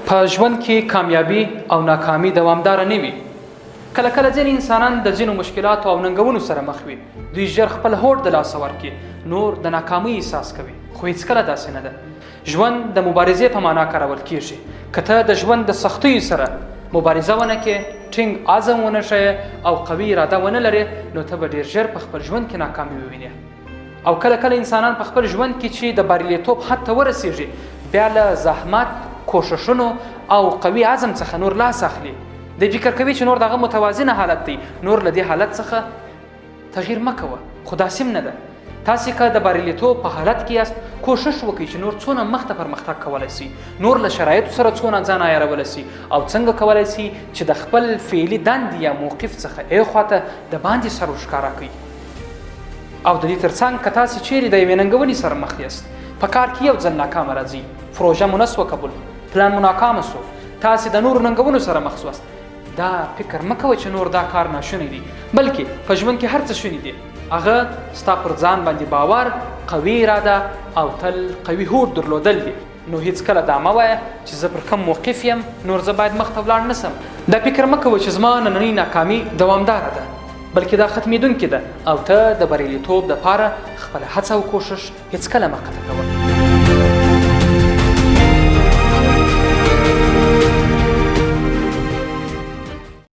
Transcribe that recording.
په ژوند کې کامیابي او ناکامي دوامداره نه وي. کله کله ځینې انسانان د ځینو مشکلاتو او ننګونو سره مخ وي. دوی ژر خپل هوډ د لاسه ورکړي، نور د ناکامۍ احساس کوي، خو هیڅکله داسې نه ده. ژوند د مبارزې په معنا کارول کیږي. که ته د ژوند د سختیو سره مبارزه ونه کړې، ټینګ عزم ونه ښیې او قوي اراده ونه لرې، نو ته به ډېر ژر په خپل ژوند کې ناکامي ووینې. او کله کله انسانان په خپل ژوند کې چې د بریالیتوب حد ته ورسیږي، بیا له زحمت، کوښښونو او قوي عزم څخه نور لاس اخلي. دی فکر کوي چې نور دغه متوازنه حالت دی، نور له دې حالت څخه تغییر مه کوه. خو داسې نه ده. تاسې که د بریالیتوب په حالت کې یاست، کوښښ وکړئ چې نور څونه مخته پرمختګ کولی سي، نور له شرایطو سره څونه ځان عیارولی سي، او څنګه کولی سي چې د خپل فعلي دندې یا موقف څخه ای خواته د باندې سر ورښکاره کړئ. او د دې ترڅنګ که تاسې چیرې د یوې ننګونې سره مخ یاست، په کار کې یو ځل ناکامه راځي، پروژه مو نه سوه قبول، پلان مو ناکامه سو، تاسې د نورو ننګونو سره مخ سواست، دا فکر مه کوئ چې نور دا کار ناشونی دی، بلکې په ژوند کې هر څه شوني دي. هغه ستا پر ځان باندې باور، قوي اراده او تل قوي هوډ درلودل دي. نو هیڅکله دا مه وایه چې زه پر کوم موقف یم، نور زه باید مخته ولاړ نه سم. دا فکر مه کوئ چې زما نننۍ ناکامي دوامداره ده، بلکې دا ختمېدونکې ده او ته د بریالیتوب دپاره خپله هڅه او کوښښ هیڅکله مه قطع کوه.